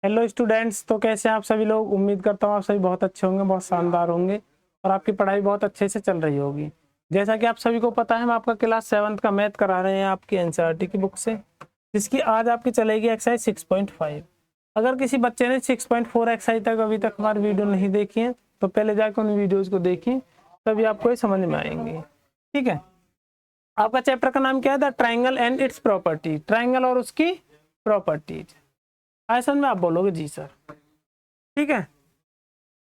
Hello students, तो कैसे हैं आप सभी लोग। उम्मीद करता हूँ आप सभी बहुत अच्छे होंगे, बहुत शानदार होंगे और आपकी पढ़ाई बहुत अच्छे से चल रही होगी। जैसा कि आप सभी को पता है, हम आपका क्लास 7th का मैथ करा रहे हैं आपकी एनसीईआरटी की बुक से, जिसकी आज आपकी चलेगी एक्सरसाइज 6.5। अगर किसी बच्चे ने 6.4 एक्सरसाइज तक अभी तक हमारी वीडियो नहीं देखी है तो पहले जाकर उन वीडियोज़ को देखिए, तभी आपको ये समझ में आएंगे। ठीक है, आपका चैप्टर का नाम क्या है? The triangle and it's property. Triangle और उसकी प्रॉपर्टीज। ऐसा में आप बोलोगे जी सर। ठीक है,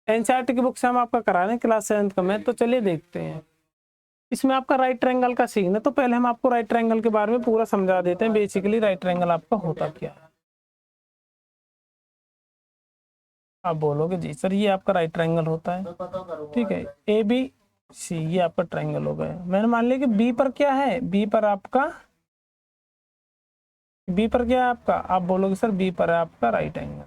एनसीईआरटी की बुक से हम आपका करा रहे हैं क्लास 7th का मैथ। तो चलिए देखते हैं। इसमें आपका राइट ट्रायंगल का सीन है, तो पहले हम आपको राइट ट्रायंगल के बारे में पूरा समझा देते हैं। बेसिकली राइट ट्रायंगल आपका होता क्या है। आप बोलोगे जी सर, ये आपका राइट ट्रायंगल होता है। ठीक है, ए बी सी ये आपका ट्रायंगल हो गया। मैंने मान लिया कि बी पर क्या है, बी पर क्या है आपका। आप बोलोगे सर बी पर है आपका राइट एंगल।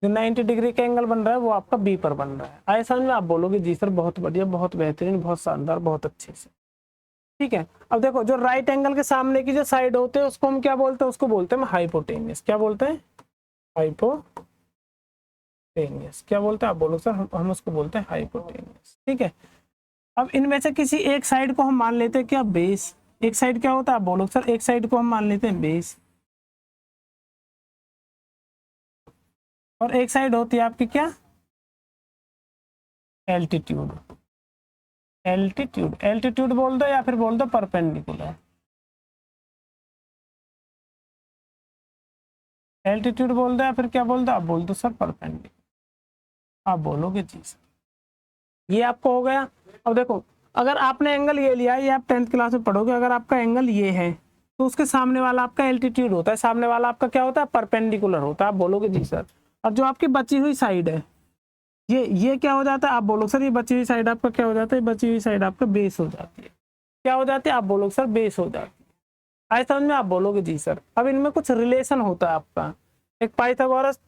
जो 90 डिग्री का एंगल बन रहा है वो आपका बी पर बन रहा है। आए समझ में? आप बोलोगे जी सर बहुत बढ़िया, बहुत बेहतरीन, बहुत शानदार, बहुत अच्छे से। ठीक है, अब देखो जो राइट एंगल के सामने की जो साइड होते हैं उसको हम क्या बोलते हैं? उसको बोलते हैं हाइपोटेनियस। क्या बोलते हैं? हाइपोटेनियस। क्या बोलते हैं? आप बोलो सर हम उसको बोलते हैं हाइपोटेनियस। ठीक है, अब इनमें से किसी एक साइड को हम मान लेते हैं क्या? बेस। एक साइड क्या होता है? आप बोलो सर एक साइड को हम मान लेते हैं बेस, और एक साइड होती है आपकी क्या? एल्टीट्यूड। एल्टीट्यूड बोल दो या फिर बोल दो परपेंडिकुलर। एल्टीट्यूड बोल दो या फिर क्या बोल दो? आप बोल दो सर परपेंडिकुलर। आप बोलोगे जी सर, ये आपको हो गया। अब देखो, अगर आपने एंगल ये लिया, ये आप 10th क्लास में पढ़ोगे, अगर आपका एंगल ये है तो उसके सामने वाला आपका एल्टीट्यूड होता है। सामने वाला आपका क्या होता है? परपेंडिकुलर होता है। आप बोलोगे जी सर। और जो आपकी बची हुई साइड है, ये क्या हो जाता है? आप बोलो सर ये बची हुई साइड आपका क्या हो जाता है? बची हुई साइड आपका बेस हो जाती है। क्या हो जाती है? आप बोलोगे सर बेस हो जाती है। आए समझ में? आप बोलोगे जी सर। अब इनमें कुछ रिलेशन होता है आपका। एक पाइथागोरस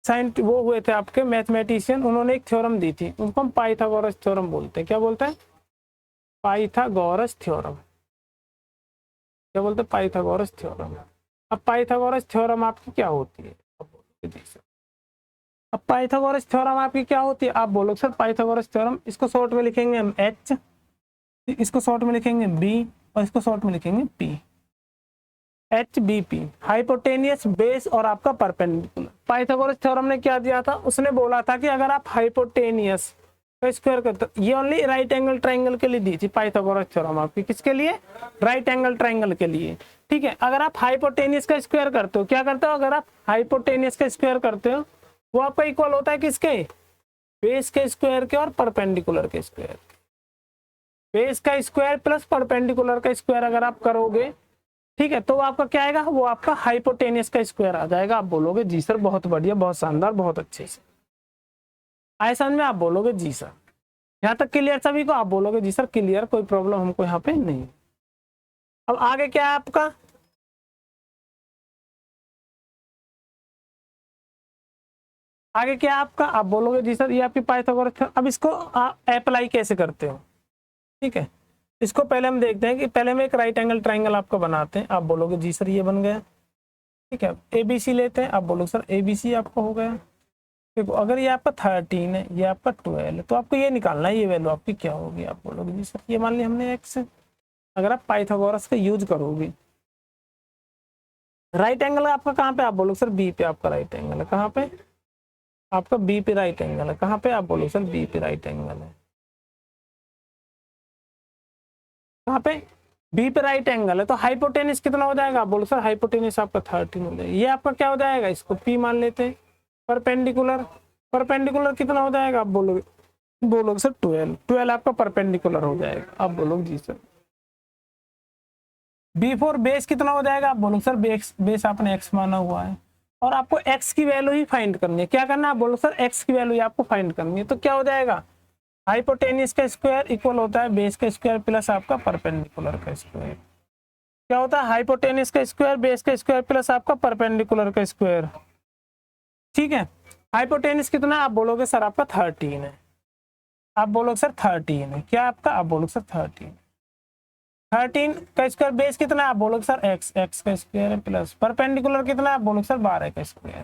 साइंट वो हुए थे आपके मैथमेटिशियन, उन्होंने एक थ्योरम दी थी, उनको हम पाइथागोरस थ्योरम बोलते हैं। क्या बोलते हैं? Pythagoras theorem. क्या बोलते हैं? Pythagoras theorem. अब पाइथागोरस थ्योरम आपकी क्या होती है? अब बोलोगे जी सर। अब पाइथागोरस थ्योरम आपकी क्या होती है? आप बोलो सर पाइथागोरस थ्योरम, इसको शॉर्ट में लिखेंगे हम एच, इसको शॉर्ट में लिखेंगे बी, और इसको शॉर्ट में लिखेंगे P. H B P, hypotenuse, base और आपका परपेंडिकुलर। पाइथागोरस थ्योरम ने क्या दिया था? उसने बोला था कि अगर आप हाइपोटेनियस का स्क्वायर करते, ये ओनली राइट एंगल ट्रायंगल के लिए दी थी पाइथागोरस थ्योरम आपकी। किसके लिए? राइट एंगल ट्रायंगल के लिए। ठीक है, अगर आप हाइपोटेनियस का स्क्वायर करते हो, क्या करते हो? अगर आप हाइपोटेनियस का स्क्वायर करते हो, वो आपका इक्वल होता है किसके? बेस के स्क्वायर के और परपेंडिकुलर के स्क्वायर। बेस का स्क्वायर प्लस परपेंडिकुलर का स्क्वायर अगर आप करोगे, ठीक है, तो आपका क्या आएगा? वो आपका हाइपोटेनियस का स्क्वायर आ जाएगा। आप बोलोगे जी सर बहुत बढ़िया, बहुत शानदार, बहुत अच्छे से। आए समझ में? आप बोलोगे जी सर। यहाँ तक क्लियर सभी को? आप बोलोगे जी सर क्लियर, कोई प्रॉब्लम हमको यहाँ पे नहीं। अब आगे क्या है आपका? आगे क्या है आपका? आप बोलोगे जी सर ये आपकी पाइथागोरस। अब इसको अप्लाई कैसे करते हो? ठीक है, इसको पहले हम देखते हैं कि पहले हम एक राइट एंगल ट्राइंगल आपका बनाते हैं। आप बोलोगे जी सर ये बन गया। ठीक है, एबीसी लेते हैं। आप बोलोगे सर एबीसी आपका हो गया। देखो, अगर ये आपका 13 है, ये आपका 12 है, तो आपको ये निकालना है, ये वैल्यू आपकी क्या होगी। आप बोलोगे जी सर ये मान लिया हमने एक्स। अगर आप पाइथागोरस का यूज करोगे, राइट एंगल आपका कहाँ पे? आप बोलोगे सर बी पे आपका राइट एंगल है। कहाँ पे? आपका बी पे राइट एंगल है। कहाँ पे? आप बोलोगे सर बी पे राइट एंगल है। कहाँ पे? बी पे राइट एंगल है। तो हाइपोटेनिस कितना हो जाएगा? आप बोलो सर हाइपोटेनिस आपका 13 हो जाएगा। ये आपका क्या हो जाएगा? इसको पी मान लेते हैं। परपेंडिकुलर, परपेंडिकुलर कितना हो जाएगा? आप बोलोगे सर 12। 12 आपका परपेंडिकुलर हो जाएगा। आप बोलोगे जी सर। B4 बेस कितना हो जाएगा? आप बोलो सर बेस आपने x माना हुआ है और आपको x की वैल्यू ही फाइंड करनी है। क्या करना है? आप बोलो सर x की वैल्यू आपको फाइंड करनी है। तो क्या हो जाएगा? हाइपोटेनियस का स्क्वायर इक्वल होता है बेस का स्क्वायर प्लस आपका परपेंडिकुलर का स्क्वायर। क्या होता है? हाइपोटेनियस का स्क्वायर, बेस का स्क्वायर प्लस आपका परपेंडिकुलर का स्क्वायर। ठीक है, हाइपोटेनियस कितना है? आप बोलोगे सर आपका 13 है। आप बोलोगे सर 13 है। क्या आपका? आप बोलोगे सर 13। 13 का स्क्वायर बेस कितना है आप बोलोगे सर x, x का स्क्वायर है प्लस परपेंडिकुलर कितना है आप बोलोगे सर 12 का स्क्वायर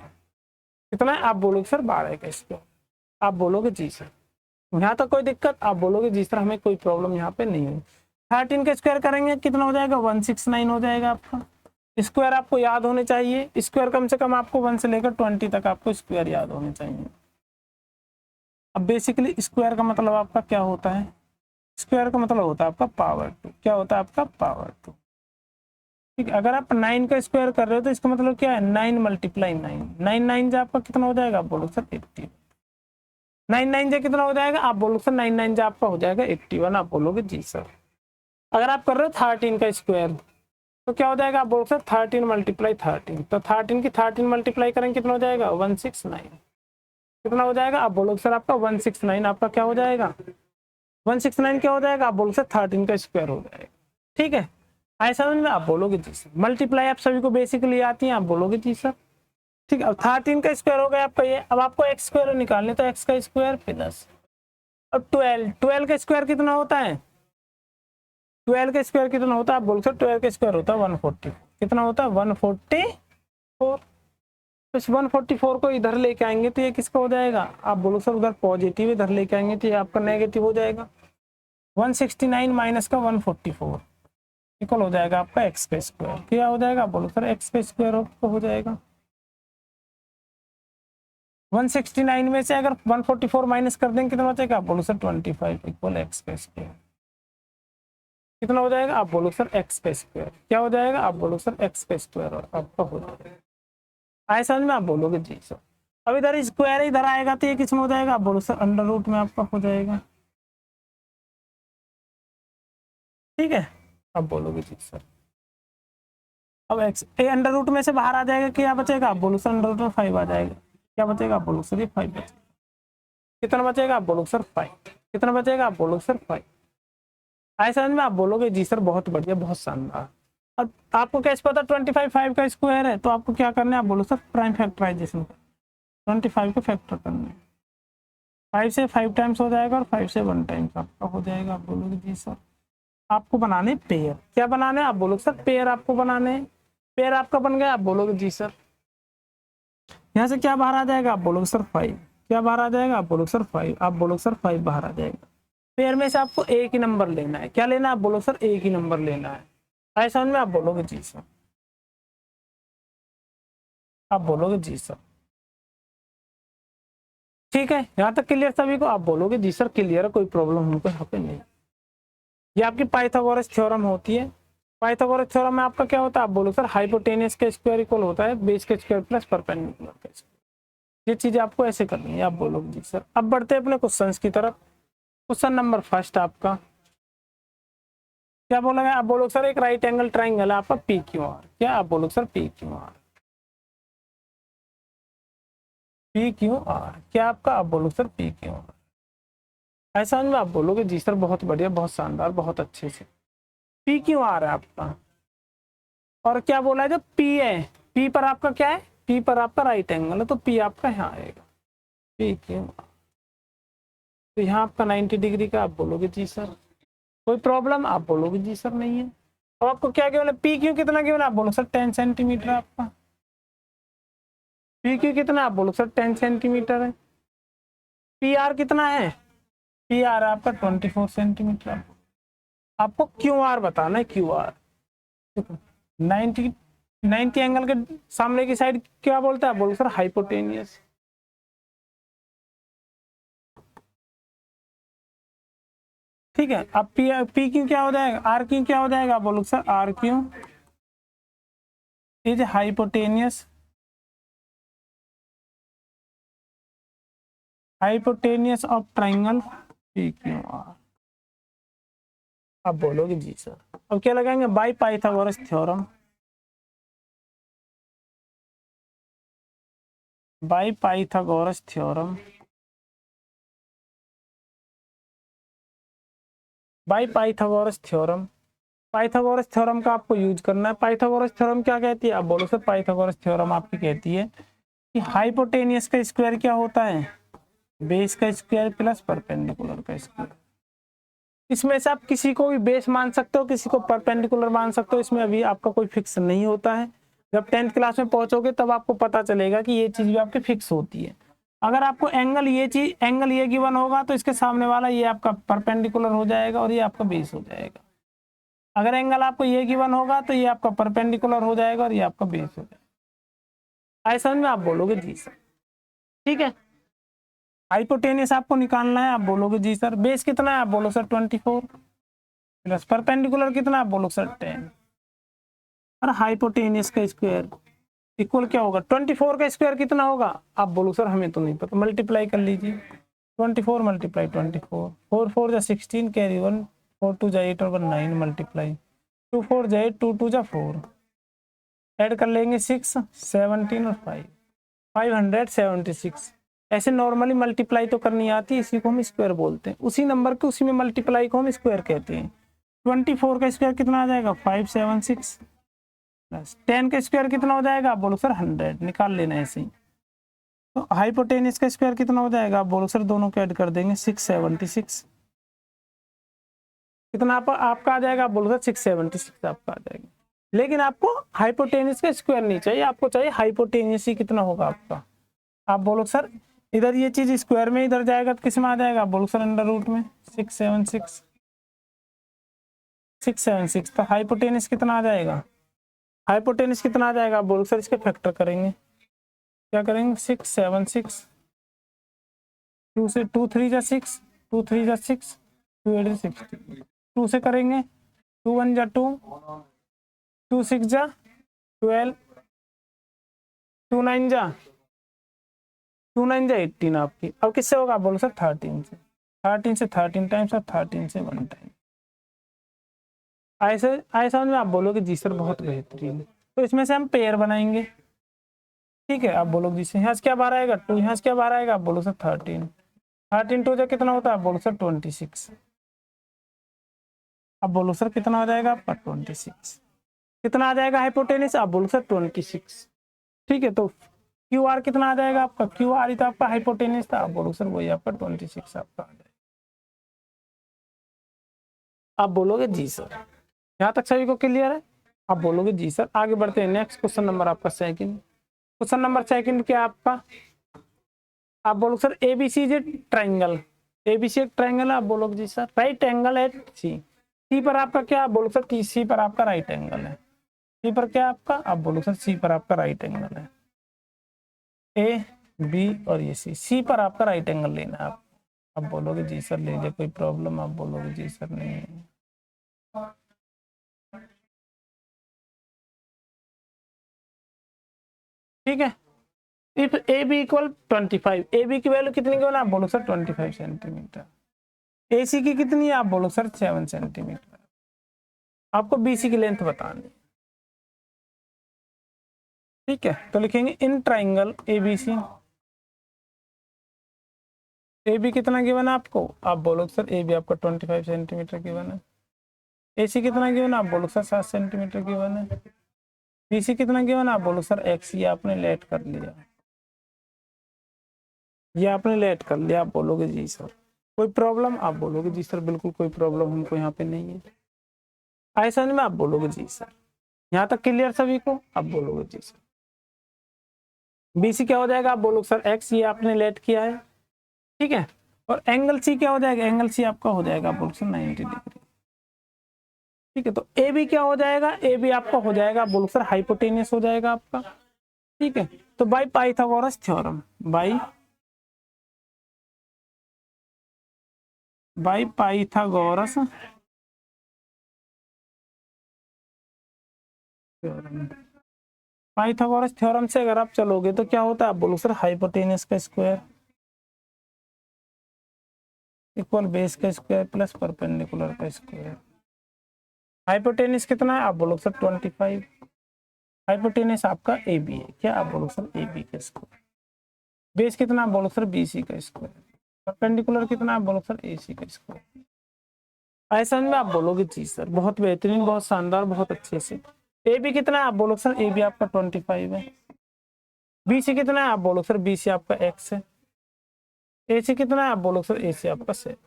कितना है आप बोलोगे सर 12 का स्क्वायर। आप बोलोगे जी सर, यहाँ तक कोई दिक्कत? आप बोलोगे जी सर हमें कोई प्रॉब्लम यहाँ पे नहीं है। 13 का स्क्वायर करेंगे कितना हो जाएगा 169 हो जाएगा आपका। स्क्वायर आपको याद होने चाहिए, स्क्वायर कम से कम आपको 1 से लेकर 20 तक आपको स्क्वायर याद होने चाहिए। अब बेसिकली स्क्वायर का मतलब आपका क्या होता है? स्क्वायर का मतलब होता है आपका पावर 2। क्या होता है आपका? पावर 2। ठीक है, अगर आप 9 का स्क्वायर कर रहे हो तो इसका मतलब क्या है 9 मल्टीप्लाई 9, 9 9 जा आपका कितना हो जाएगा आप बोलो सर 80। 9 9 जा कितना हो जाएगा आप बोलो सर 9 9 जा आपका हो जाएगा 81। आप बोलोगे जी सर। अगर आप कर रहे हो 13 का स्क्वायर तो क्या हो जाएगा आप बोलो सर 13 मल्टीप्लाई 13, तो 13 की 13 मल्टीप्लाई करेंगे कितना हो जाएगा 169। कितना हो जाएगा आप बोलोगे सर आपका 169 आपका क्या हो जाएगा 169 क्या हो जाएगा आप बोलो सर 13 का स्क्वायर हो जाएगा। ठीक है, ऐसा समझ में? आप बोलोगे जी सर। मल्टीप्लाई आप सभी को बेसिकली आती है, आप बोलोगे जी सर। ठीक है, अब 13 का स्क्वायर हो गया आपका ये। अब आपको एक्स स्क्वायर निकालने, तो एक्स का स्क्वायर प्लस अब 12 का स्क्वायर कितना होता है 12 का स्क्वायर कितना होता है आप बोल सकते 12 का स्क्वायर होता है 140। कितना होता है 144। तो इस 144 को इधर लेके आएंगे तो ये किसका हो जाएगा आप बोलो सर उधर पॉजिटिव, इधर लेके आएंगे तो ये आपका नेगेटिव हो जाएगा। 169 माइनस का 144 इक्वल हो जाएगा आपका एक्स का स्क्वायर। क्या हो जाएगा बोलो सर एक्स का स्क्वायर हो जाएगा। 169 में से अगर 144 माइनस कर देंगे कितना बचेगा आप बोलो सर 25 इक्वल एक्स का स्क्वायर। कितना हो जाएगा आप बोलो सर एक्स का स्क्वायर। क्या हो जाएगा आप बोलो सर एक्स का स्क्वायर और आपका हो जाएगा। आए समझ में? आप बोलोगे जी सर। अब इधर स्क्वायर इधर आएगा तो ये किसमें हो जाएगा आप बोलो सर अंडर रूट में आपका हो जाएगा। ठीक है, अब बोलोगे जी सर। अब एक्स ए अंडर रूट में से बाहर आ जाएगा, क्या बचेगा आप बोलो सर अंडर रूट में 5 आ जाएगा। क्या बचेगा आप बोलो सर ये 5 बचेगा। कितना बचेगा आप बोलो सर 5। कितना बचेगा आप बोलो सर 5। आए समझ में? आप बोलोगे जी सर बहुत बढ़िया बहुत शानदार। और आपको कैसे पता 25 5 का स्क्वायर है? तो आपको क्या करना है आप बोलो सर प्राइम फैक्टराइजेशन 25 को फैक्टर करना है। 5 से 5 टाइम्स हो जाएगा और 5 से 1 टाइम्स आपका हो जाएगा। आप बोलोगे जी सर। आपको बनाने पेयर, क्या बनाने आप बोलोगे सर पेयर आपको बनाने। पेयर आपका बन गया आप बोलोगे जी सर। यहाँ से क्या बाहर आ जाएगा आप बोलोगे सर 5। क्या बाहर आ जाएगा आप बोलोगे सर 5। आप बोलोगे सर 5 बाहर आ जाएगा। पेयर में से आपको एक ही नंबर लेना है। क्या लेना है आप बोलो सर एक ही नंबर लेना है। ऐसा में आप बोलोगे जी सर। आप बोलोगे जी सर। ठीक है, यहाँ तक क्लियर सभी को? आप बोलोगे जी सर क्लियर है, कोई प्रॉब्लम हमको यहाँ पे नहीं। ये आपकी पाइथागोरस थ्योरम होती है। पाइथागोरस थ्योरम में आपका क्या होता है आप बोलो सर हाइपोटेनियस का स्क्वायर इक्वल होता है बेस का स्क्वायर प्लस परपेंडिकुलर का स्क्वायर। ये चीजें आपको ऐसे करनी है। आप बोलोगे जी सर। अब बढ़ते हैं अपने क्वेश्चंस की तरफ। क्वेश्चन नंबर फर्स्ट आपका क्या बोला गया आप बोलो सर एक राइट एंगल ट्राइंगल है आपका पी क्यू आर। क्या आप बोलो sir P Q are. P Q are क्या आपका आप बोलो सर पी क्यू आर। ऐसा में आप बोलोगे जी सर बहुत बढ़िया बहुत शानदार बहुत अच्छे से। पी क्यू आर है आपका। और क्या बोला है जो पी है पी पर आपका क्या है पी पर आपका राइट एंगल है तो पी आपका यहाँ आएगा पी क्यू आर। तो यहाँ आपका 90 डिग्री का आप बोलोगे जी सर। कोई प्रॉब्लम? आप बोलोगे जी सर नहीं है। तो आपको क्या गिवन है पी क्यू कितना गिवन है आप बोलो सर 10 सेंटीमीटर आपका। पी क्यू कितना आप बोलो सर 10 सेंटीमीटर है। पी आर कितना है पी आर आपका 24 सेंटीमीटर। आपको क्यू आर बताना है क्यू आर। 90 एंगल के सामने की साइड क्या बोलता है बोलो सर हाइपोटेनियस। ठीक है, अब पी क्यू क्या हो जाएगा आर क्यू क्या हो जाएगा बोलो sir R Q is hypotenuse of triangle P Q R. अब बोलोगे जी सर। अब क्या लगाएंगे by Pythagoras theorem. By Pythagoras theorem by Pythagoras theorem. Pythagoras theorem का आपको यूज करना है। पाइथागोरस थ्योरम क्या कहती है आप बोलो सर पाइथागोरस थ्योरम आपकी कहती है कि हाइपोटेनियस का स्क्वायर क्या होता है बेस का स्क्वायर प्लस परपेंडिकुलर का स्क्वायर। इसमें से आप किसी को भी बेस मान सकते हो, किसी को परपेंडिकुलर मान सकते हो, इसमें अभी आपका कोई फिक्स नहीं होता है। जब 10th क्लास में पहुंचोगे तब आपको पता चलेगा कि ये चीज भी आपकी फिक्स होती है। अगर आपको एंगल ये गिवन होगा तो इसके सामने वाला ये आपका परपेंडिकुलर हो जाएगा और ये आपका बेस हो जाएगा। अगर एंगल आपको ये गिवन होगा तो ये आपका परपेंडिकुलर हो जाएगा और ये आपका बेस हो जाएगा। ऐसा में आप बोलोगे जी सर। ठीक है, हाइपोटेनियस आपको निकालना है, आप बोलोगे जी सर। बेस कितना है, आप बोलो सर 24 प्लस परपेंडिकुलर कितना, आप बोलो सर 10 और हाइपोटेनियस का स्क्वायर इक्वल क्या होगा, 24 का स्क्वायर कितना होगा, आप बोलो सर हमें तो नहीं पता, मल्टीप्लाई कर लीजिए। 24 मल्टीप्लाई 24, 4 4 जा 16 कैरी 1, 4 2 जा 8 और 1 9 मल्टीप्लाई 2 4 जा 8 2 2 जा 4, ऐड कर लेंगे 6 17 और 5 576। ऐसे नॉर्मली मल्टीप्लाई तो करनी आती है, इसी को हम स्क्वायर बोलते हैं। उसी नंबर के उसी में मल्टीप्लाई को हम स्क्वायर कहते हैं। 24 का स्क्वायर कितना आ जाएगा 576 प्लस 10 का स्क्वायर कितना हो जाएगा, आप बोलो सर 100, निकाल लेना ऐसे ही। तो हाइपोटेनियस का स्क्वायर कितना हो जाएगा, आप बोलो सर दोनों को ऐड कर देंगे 676 कितना आपका आ जाएगा, आप बोलो सर 676 आपका आ जाएगा। लेकिन आपको हाइपोटेनियस का स्क्वायर नहीं चाहिए, आपको चाहिए हाइपोटेनियस ही कितना होगा आपका। आप बोलो सर इधर ये चीज स्क्वायर में इधर जाएगा तो किस में आ जाएगा, आप बोलो सर अंडर रूट में 676 तो हाइपोटेनियस कितना आ जाएगा, हाइपोटेनियस कितना आ जाएगा, आप बोलो सर इसके फैक्टर करेंगे, क्या करेंगे 676 2 से 2 3 जा 6 2 3 जा 6 2 8 जा 16 2 से करेंगे 2 1 जा 2 2 6 जा 12 2 9 जा 18 आपकी। अब किससे होगा, आप बोलो सर 13 से 13 टाइम्स और 13 से 1 टाइम। ऐसे ऐसा में आप बोलोगे जी सर बहुत बेहतरीन। तो इसमें से हम पेयर बनाएंगे, ठीक है। आप बोलोगे जी सर यहाँ से क्या बार आएगा 2, यहाँ से क्या बार आएगा, आप बोलो सर 13 2 जो कितना होता है, आप बोलो सर 26। अब बोलो सर कितना हो जाएगा आपका 26, कितना आ जाएगा हाइपोटेनियस, आप बोलो सर 26। ठीक है, तो क्यू आर कितना आ जाएगा आपका, क्यू आर ही तो आपका हाइपोटेनियस था, आप बोलो सर वही आपका 26 आपका आ जाएगा। आप बोलोगे जी सर, यहाँ तक सभी को क्लियर है, आप बोलोगे जी सर। आगे बढ़ते हैं, नेक्स्ट क्वेश्चन नंबर आपका सेकंड। क्वेश्चन नंबर सेकंड क्या आपका, आप बोलो sir ABC is a triangle, ABC एक ट्रायंगल है, आप बोलोगे जी सर राइट एंगल एट सी, सी पर आपका क्या, आप बोलो सर सी पर आपका राइट एंगल है, सी पर क्या आपका, आप बोलो सर सी पर आपका राइट एंगल है, ए बी और ये सी पर आपका राइट एंगल लेना है आप। अब बोलोगे जी सर ले लीजिए, कोई प्रॉब्लम, आप बोलोगे जी सर नहीं है। ठीक है, if A B equal 25, A B की वैल्यू कितनी की, आप बोलो सर 25 सेंटीमीटर, ए सी की कितनी है, आप बोलो सर 7 सेंटीमीटर। आपको बी सी की लेंथ बतानी, ठीक है। तो लिखेंगे in triangle A B C, A B कितना गिवन है आपको, आप बोलो सर ए बी आपका 25 सेंटीमीटर गिवन है, ए सी कितना गिवन है, आप बोलो सर 7 सेंटीमीटर गिवन है, बी सी कितना गिवन है, आप बोलो सर एक्स, ये आपने लेट कर लिया, ये आपने लेट कर लिया, आप बोलोगे जी सर कोई प्रॉब्लम, आप बोलोगे जी सर बिल्कुल कोई प्रॉब्लम हमको यहाँ पे नहीं है। ऐसा नहीं में आप बोलोगे जी सर, यहाँ तक क्लियर सभी को, आप बोलोगे जी सर। बीसी क्या हो जाएगा, आप बोलोगे सर एक्स, ये आपने लेट किया है, ठीक है। और एंगल सी क्या हो जाएगा, एंगल सी आपका हो जाएगा, आप बोलोगे सर 90 डिग्री, ठीक है। तो ए बी क्या हो जाएगा, ए बी आपका हो जाएगा, आप बोलोगे सर हाइपोटेनियस हो जाएगा आपका, ठीक है। तो by Pythagoras theorem, by Pythagoras theorem, Pythagoras theorem से अगर आप चलोगे तो क्या होता है, आप बोलो सर हाइपोटेनियस का स्क्वायर इक्वल बेस का स्क्वायर प्लस परपेंडिकुलर का स्क्वायर। हाइपोटेनियस कितना है, आप बोलो सर 25, हाइपोटेनियस आपका ए बी है, क्या आप बोलो सर ए बी का स्क्वायर, बेस कितना, आप बोलो सर बी सी का स्क्वायर, परपेंडिकुलर कितना, आप बोलो सर ए सी का स्क्वायर। ऐसा में आप बोलोगे जी सर बहुत बेहतरीन, बहुत शानदार, बहुत अच्छे से। ए बी कितना है, आप बोलो सर ए बी आपका 25 है, बी सी कितना है, आप बोलो सर बी सी आपका एक्स है, ए सी कितना है, आप बोलो सर ए सी आपका 7।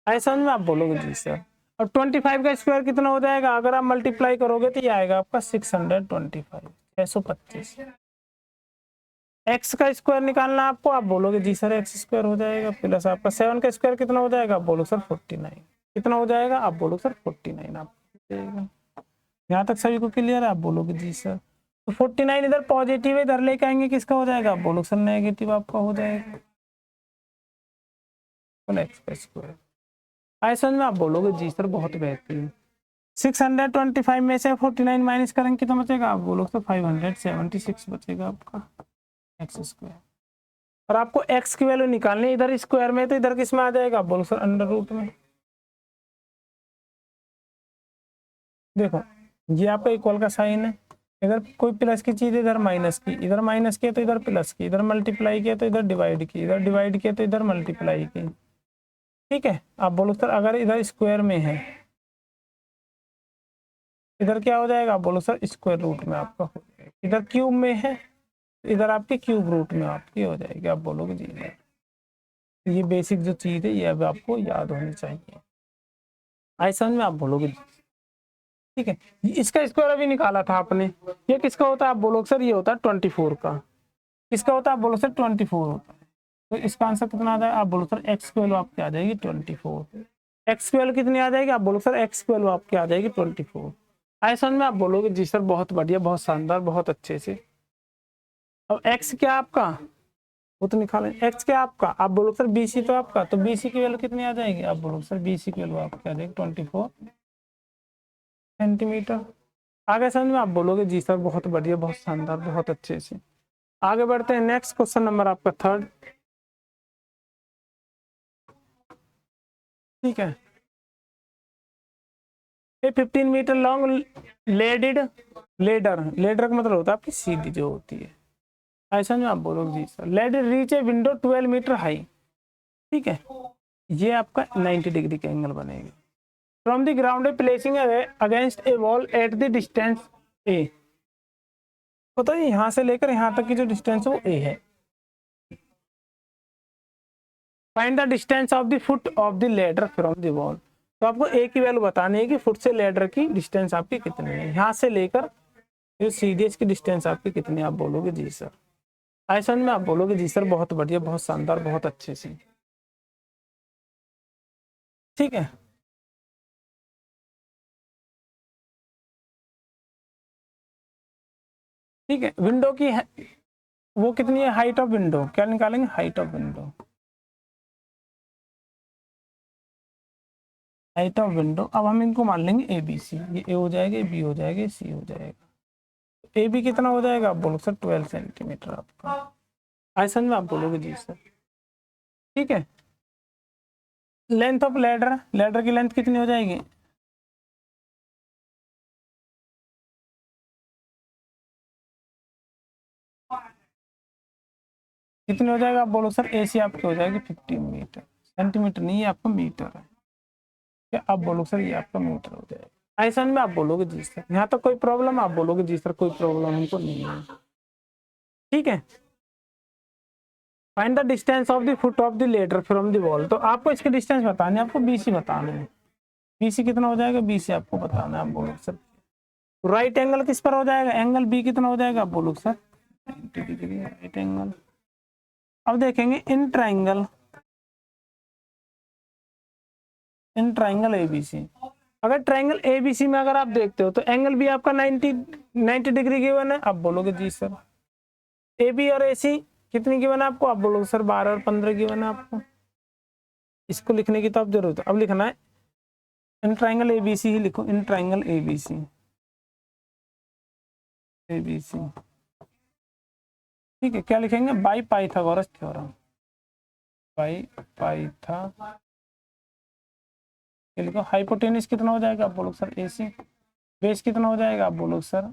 ऐसा में आप बोलोगे जी सर। और 25 का स्क्वायर कितना हो जाएगा, अगर आप मल्टीप्लाई करोगे तो ये आएगा आपका 625, 625। एक्स का स्क्वायर निकालना आपको, आप बोलोगे जी सर एक्स स्क्वायर हो जाएगा, प्लस आपका 7 का स्क्वायर कितना हो जाएगा, आप बोलो सर 49। कितना हो जाएगा, आप बोलो सर 49 आपको जाएगा। यहाँ तक सभी को क्लियर है, आप बोलोगे जी सर। तो 49 इधर पॉजिटिव है, इधर लेके आएंगे किसका हो जाएगा, आप बोलो सर नेगेटिव आपका हो जाएगा, एक्स का स्क्वायर। ऐसा में आप बोलोगे जी सर बहुत बेहतरीन। 625 में से 49 माइनस करेंगे कितना बचेगा, आप बोलो तो 576 बचेगा आपका एक्स स्क्वायर। और आपको एक्स की वैल्यू निकालनी, इधर स्क्वायर में तो इधर किस में आ जाएगा, आप बोलो सर अंडर रूट में। देखो ये आपका इक्वल का साइन है, इधर कोई प्लस की चीज इधर माइनस की, इधर माइनस किया तो इधर प्लस की, इधर मल्टीप्लाई किया तो इधर डिवाइड की, इधर डिवाइड किया तो इधर मल्टीप्लाई की। ठीक है, आप बोलो सर अगर इधर स्क्वायर में है, इधर क्या हो जाएगा, आप बोलो सर स्क्वायर रूट में आपका हो जाएगा। इधर क्यूब में है, इधर आपके क्यूब रूट में आपकी हो जाएगी, आप बोलोगे जी सर। ये बेसिक जो चीज है ये अब आपको याद होनी चाहिए, ऐसा में आप बोलोगे। ठीक है, इसका स्क्वायर अभी निकाला था आपने, ये किसका होता है, आप बोलोगे सर ये होता है 24 का। किसका होता है, आप बोलो सर 24 होता है। तो इसका आंसर कितना आ जाएगा, आप बोलो सर एक्स की वैल्यू आपकी आ जाएगी 24। एक्स की वैल्यू कितनी आ जाएगी, आप बोलो सर एक्स की वैल्यू आपकी आ जाएगी 24। ऐसा में आप बोलोगे जी सर बहुत बढ़िया, बहुत शानदार, बहुत अच्छे से। अब एक्स क्या आपका, वो तो निकालें, एक्स क्या आपका, आप बोलो सर बीसी तो आपका, तो बीसी की वैल्यू कितनी आ जाएगी, आप बोलो सर बीसी की वैल्यू आपकी आ जाएगी 24 सेंटीमीटर। आगे समझ में आप बोलोगे जी सर बहुत बढ़िया, बहुत शानदार, बहुत अच्छे से। आगे बढ़ते हैं, नेक्स्ट क्वेश्चन नंबर आपका 3rd। ठीक है, a 15 metre long leaded ladder, ladder का मतलब होता है आपकी सीधी जो होती है। ऐसा में आप बोलोगे जी sir ladder reach a window 12 metre high. ठीक है, ये आपका 90 डिग्री का एंगल बनेगा from the ground a placing against a wall at the distance a. पता है यहाँ से लेकर यहाँ तक की जो डिस्टेंस है वो ए है। Find the distance of the foot of the ladder from the wall. तो आपको ए की वैल्यू बतानी है कि फुट से लेडर की डिस्टेंस आपकी कितनी है, यहाँ से लेकर सीडीएस की डिस्टेंस आपकी कितनी है, आप बोलोगे जी सर। ऐसा में आप बोलोगे जी सर बहुत बढ़िया, बहुत शानदार, बहुत अच्छे से। ठीक है, ठीक है, विंडो की है, वो कितनी है हाइट ऑफ विंडो, क्या निकालेंगे height of window. Height of window, अब हम इनको मान लेंगे ए बी सी, ये ए हो जाएगा, ये बी हो जाएगा, सी हो जाएगा। ए बी कितना हो जाएगा, आप बोलो सर 12 सेंटीमीटर आपका। ऐसा में आप बोलोगे जी सर। ठीक है, लेंथ ऑफ लेडर, लेडर की लेंथ कितनी हो जाएगी, कितनी हो जाएगा, आप बोलो सर ए सी आपकी हो जाएगी 15 मीटर। सेंटीमीटर नहीं है आपका मीटर है, क्या आप बोलो सर ये आपका मीटर हो जाएगा। ऐसा में आप बोलोगे जी सर। यहाँ तक कोई प्रॉब्लम, आप बोलोगे जी सर कोई प्रॉब्लम हमको नहीं है। ठीक है, find the distance of the foot of the ladder from the wall. तो आपको इसके डिस्टेंस बताने, आपको बीसी बताना है। बीसी कितना हो जाएगा, बीसी आपको बताना है, आप बोलो सर। राइट एंगल किस पर हो जाएगा, एंगल बी कितना हो जाएगा, आप बोलो सर 90 डिग्री राइट एंगल। अब देखेंगे इन ट्राइंगल, इन ट्राइंगल एबीसी। अगर ट्राइंगल एबीसी में अगर आप देखते हो तो एंगल भी आपका 90 डिग्री गिवन है, आप बोलोगे जी सर। ए बी और ए सी कितनी गिवन है आपको, आप बोलोगे सर 12 और 15 गिवन है आपको। इसको लिखने की तो आप जरूरत है, अब लिखना है इन ट्राइंगल एबीसी ही लिखो, इन ट्राइंगल एबीसी, एबीसी। ठीक है, क्या लिखेंगे, बाई पाइथागोरस थ्योरम, बाई पाइथा। लिखो हाइपोटेनिस कितना हो जाएगा, आप बोलो सर एसी। बेस कितना हो जाएगा, आप बोलो सर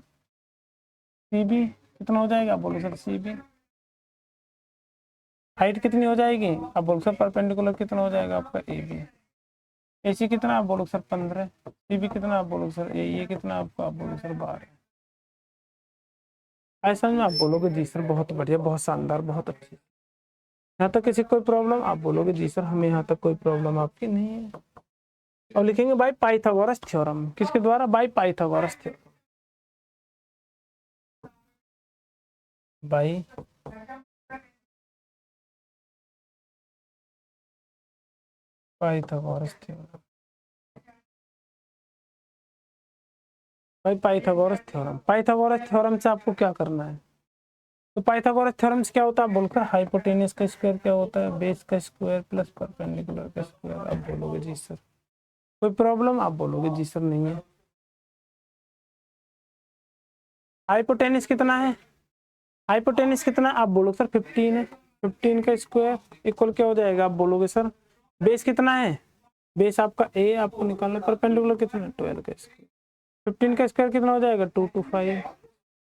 सीबी। कितना हो जाएगा, आप बोलो सर सीबी। हाइट कितनी हो जाएगी, आप बोलो सर परपेंडिकुलर कितना हो जाएगा आपका ए बी। एसी कितना, आप बोलो सर 15। सीबी कितना, आप बोलो सर ये कितना आपको, आप बोलो सर 12। ऐसा में आप बोलोगे जी सर बहुत बढ़िया, बहुत शानदार, बहुत अच्छी। यहाँ तक किसी कोई प्रॉब्लम? आप बोलोगे जी सर हमें यहाँ तक कोई प्रॉब्लम आपकी नहीं है। और लिखेंगे बाय पाइथागोरस थ्योरम। किसके द्वारा? Bye Pythagoras theorem. By Pythagoras theorem. By Pythagoras theorem. Pythagoras theorem से आपको क्या करना है? तो पाइथागोरस थ्योरम से क्या होता है बोलकर, हाइपोटेन्यूस का स्क्वायर क्या होता है? बेस का स्क्वायर प्लस परपेंडिकुलर का स्क्वायर। आप बोलोगे जी सर कोई प्रॉब्लम? आप बोलोगे जी सर नहीं है। हाइपोटेन्यूस कितना है? हाइपोटेन्यूस कितना? आप बोलो सर 15 है। 15 का स्क्वायर इक्वल क्या हो जाएगा? आप बोलोगे सर बेस कितना है? बेस आपका ए आपको निकालना। परपेंडिकुलर कितना है? 12 का स्क्वायर। 15 का स्क्वायर कितना हो जाएगा? 225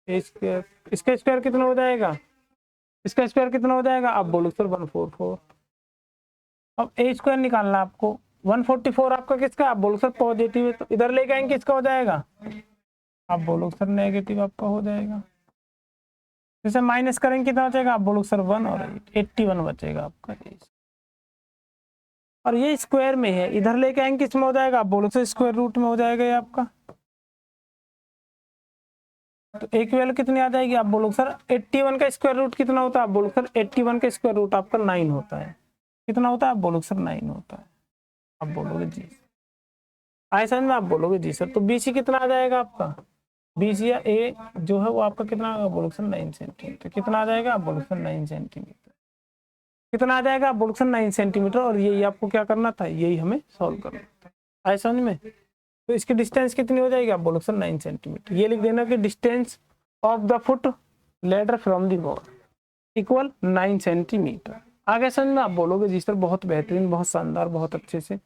ए स्क्वायर। इसका स्क्वायर कितना हो जाएगा? इसका स्क्वायर कितना हो जाएगा? आप बोलो सर 144। अब ए स्क्वायर निकालना आपको। 144 आपका किसका? आप बोलो सर पॉजिटिव है, तो इधर लेके आएंगे किसका हो जाएगा? आप बोलो सर नेगेटिव आपका हो जाएगा। जैसे माइनस करेंगे कितना बचेगा? आप बोलो सर 1 और 81 बचेगा आपका। और ये स्क्वायर में है, इधर लेके आएंगे किस में हो जाएगा? आप बोलो सर स्क्वायर रूट में हो जाएगा ये आपका। तो एक वैल्यू कितनी आ जाएगी? आप बोलो सर 81 का स्क्वायर रूट कितना होता है? आप बोलो सर 81 का स्क्वायर रूट आपका 9 होता है। कितना होता है? आप बोलो सर 9 होता है। आप बोलोगे जी आए समझ में? आप बोलोगे जी सर। तो बीसी कितना आ जाएगा आपका? बीसी या ए जो है वो आपका कितना आएगा? बोलो सर 9 सेंटीमीटर। कितना आ जाएगा? आप बोलो सर 9 सेंटीमीटर। कितना आ जाएगा? आप बोलो सर 9 सेंटीमीटर। और यही आपको क्या करना था? यही हमें सॉल्व करना था। आए समझ में? तो इसकी डिस्टेंस कितनी हो जाएगी? आप बोलो सर 9 सेंटीमीटर। ये लिख देना कि distance of the foot ladder from the wall equal 9 centimetre. आगे समझ में? आप बोलोगे जी सर बहुत बेहतरीन, बहुत शानदार, बहुत अच्छे से।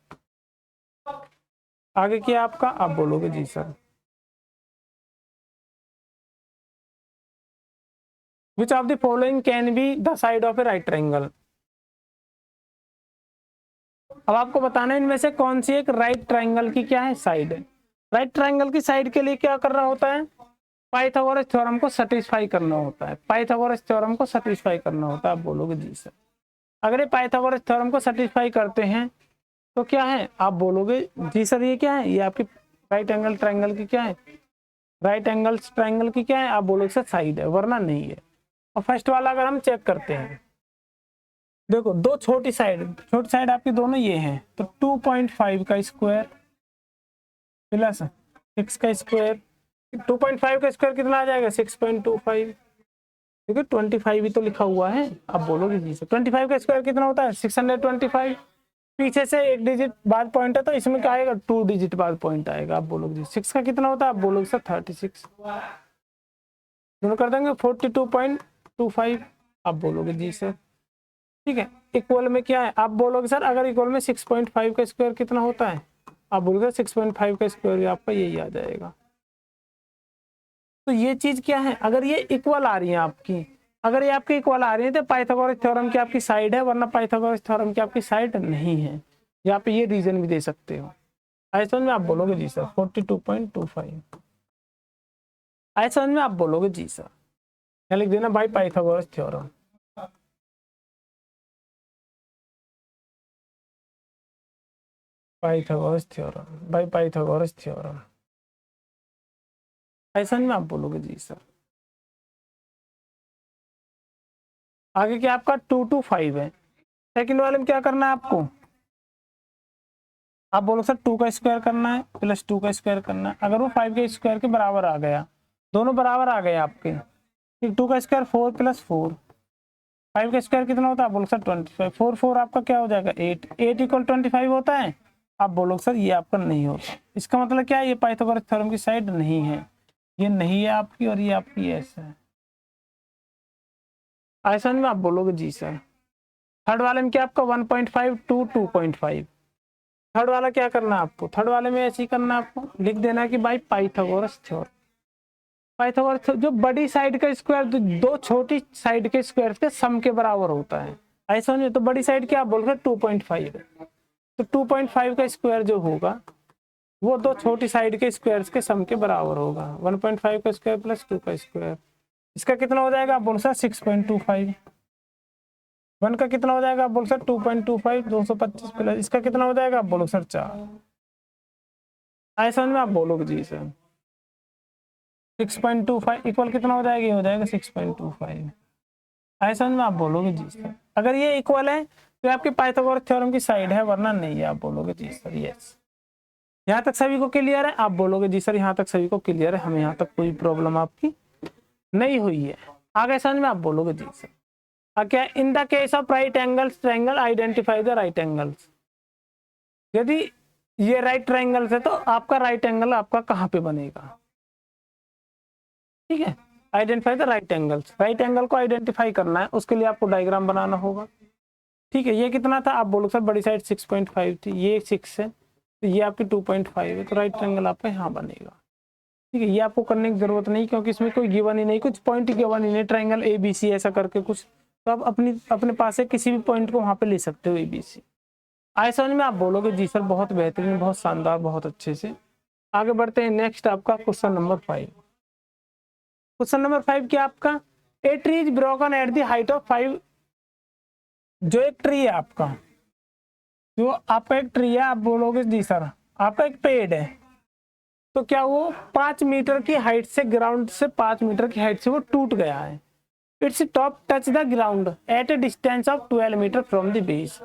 आगे क्या आपका? आप बोलोगे जी sir which of the following can be the side of a right triangle. अब आपको बताना है इनमें से कौन सी एक राइट ट्रायंगल की क्या है? साइड है। राइट ट्रायंगल की साइड के लिए क्या करना होता है? पाइथागोरस थ्योरम को सेटिस्फाई करना होता है। पाइथागोरस थ्योरम को सेटिस्फाई करना होता है। आप बोलोगे जी सर अगर ये पाइथागोरस थ्योरम को सेटिस्फाई करते हैं तो क्या है? आप बोलोगे जी सर ये क्या है? ये आपकी राइट एंगल ट्रायंगल की क्या है? राइट एंगल ट्रायंगल की क्या है? आप बोलोगे सर साइड है, वरना नहीं है। और फर्स्ट वाला अगर हम चेक करते हैं, देखो दो छोटी साइड आपकी दोनों ये हैं, तो 2.5 का स्क्वायर प्लस 6 का स्क्वायर। 2.5 का स्क्वायर कितना आ जाएगा? 6.25, क्योंकि 25 भी तो लिखा हुआ है। आप बोलोगे जी सर 25 का स्क्वायर कितना होता है? 625। पीछे से एक डिजिट बाद पॉइंट है, तो इसमें क्या आएगा? 2 डिजिट बाद पॉइंट आएगा। आप बोलोगे जी 6 का कितना होता है? आप बोलोगे सर 36। दोनों कर देंगे 42.25। आप बोलोगे जी सर ठीक है। इक्वल में क्या है? आप बोलोगे सर अगर इक्वल में 6.5 का स्क्वायर कितना होता है? आप बोलोगे 6.5 का स्क्वायर आपका यही आ जाएगा। तो ये चीज क्या है? अगर ये इक्वल आ रही है आपकी, अगर ये आपकी इक्वल आ रही है तो पाइथागोरस थ्योरम की आपकी साइड है, वरना पाइथागोरस थ्योरम की आपकी साइड नहीं है। यहाँ पे ये रीजन भी दे सकते हो। ऐसे समझ में? आप बोलोगे जी सर 42.25। ऐसे समझ में? आप बोलोगे जी सर। क्या लिख देना? Bye Pythagoras theorem. Pythagoras theorem by Pythagoras theorem. ऐसा में? आप बोलोगे जी सर। आगे क्या आपका 2 to 5 है। सेकंड वाले में क्या करना है आपको? आप बोलो सर 2 का स्क्वायर करना है प्लस 2 का स्क्वायर करना है। अगर वो 5 के स्क्वायर के बराबर आ गया, दोनों बराबर आ गए आपके, 2 का स्क्वायर 4 + 4। 5 का स्क्वायर कितना होता है? आप बोलो सर 25। 4 4 आपका क्या हो जाएगा? 8। 8 = 25 होता है। आप बोलो सर ये आपका नहीं होता। इसका मतलब क्या है? ये पाइथागोरस थ्योरम की साइड नहीं है। ये नहीं है आपकी और ये आपकी ऐसा है। ऐसा में आप बोलोगे जी सर। थर्ड वाले में क्या आपका 1.5 to 2.5। थर्ड वाला क्या करना है आपको? थर्ड वाले में ऐसे ही करना है आपको, लिख देना कि भाई पाइथागोरस थ्योरम। पाइथागोरस जो बड़ी साइड का स्क्वायर दो छोटी साइड के स्क्वायर के सम के बराबर होता है। ऐसा नहीं तो बड़ी साइड क्या आप बोल रहे 2.5 है, तो 2.5 का स्क्वायर जो होगा वो दो छोटी साइड के स्क्वायर्स के सम के बराबर होगा। 1.5 का स्क्वायर प्लस 2 का स्क्वायर, इसका कितना हो जाएगा? आप बोल सकते 6.25। 1 का कितना हो जाएगा, आप बोलो सर 2.25, 225 प्लस इसका कितना हो जाएगा, आप बोलो सर 4। आए समझ में, आप बोलोगे जी सर 6.25 इक्वल कितना हो जाएगा, ये हो जाएगा 6.25। आए समझ में, आप बोलोगे जी सर। अगर ये इक्वल है तो आपके पाइथागोरस थ्योरम की साइड है, वरना नहीं है, आप बोलोगे जी सर यस। यहाँ तक सभी को क्लियर है, आप बोलोगे जी सर यहाँ तक सभी को क्लियर है, हमें यहाँ तक कोई प्रॉब्लम आपकी नहीं हुई है। आगे समझ में, आप बोलोगे जी सर। क्या in the case of right angles triangle identify the right angles. यदि ये राइट ट्रायंगल है तो आपका राइट एंगल आपका कहाँ पे बनेगा, ठीक है। Identify the right angles, right angle को आइडेंटिफाई करना है, उसके लिए आपको डायग्राम बनाना होगा, ठीक है। ये कितना था, आप बोलो सर बड़ी साइड 6.5 थी, ये 6 है, तो ये आपकी 2.5 है, तो राइट ट्रायंगल आपका यहाँ बनेगा, ठीक है। ये आपको करने की जरूरत नहीं, क्योंकि इसमें कोई गिवन ही नहीं, कुछ पॉइंट गिवन ही नहीं, ट्रायंगल ABC ऐसा करके कुछ, तो आप अपने पास से किसी भी पॉइंट को वहां पे ले सकते हो ABC। आए समझ में, आप बोलोगे जी सर बहुत बेहतरीन, बहुत शानदार, बहुत अच्छे से। आगे बढ़ते हैं, नेक्स्ट आपका क्वेश्चन नंबर 5। क्वेश्चन नंबर 5 क्या आपका, ए tree is broken at the height of 5। जो एक ट्री है आपका, जो आपका एक ट्री है, आप बोलोगे जी सर आपका एक पेड़ है, तो क्या वो 5 मीटर की हाइट से, ग्राउंड से 5 मीटर की हाइट से वो टूट गया है। It's top touch the ground at a distance of 12 metre from the base.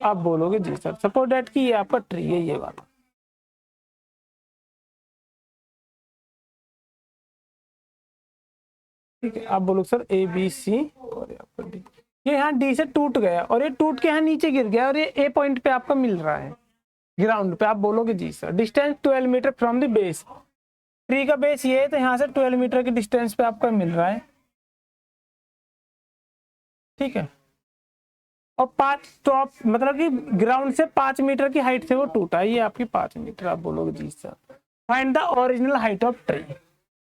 आप बोलोगे जी सर सपोज दैट कि ये आपका ट्री है, ये वाला, ठीक है। आप बोलोगे सर ABC और आपका D, ये यहाँ D से टूट गया और ये टूट के यहाँ नीचे गिर गया और ये A पॉइंट पे आपका मिल रहा है ग्राउंड पे। आप बोलोगे जी sir distance 12 metre from the base, tree का बेस ये है, तो यहाँ से 12 मीटर के डिस्टेंस पे आपका मिल रहा है, ठीक है। और 5 टॉप मतलब कि ग्राउंड से 5 मीटर की हाइट से वो टूटा, ये आपकी 5 मीटर। आप बोलोगे जी sir find the original height of tree.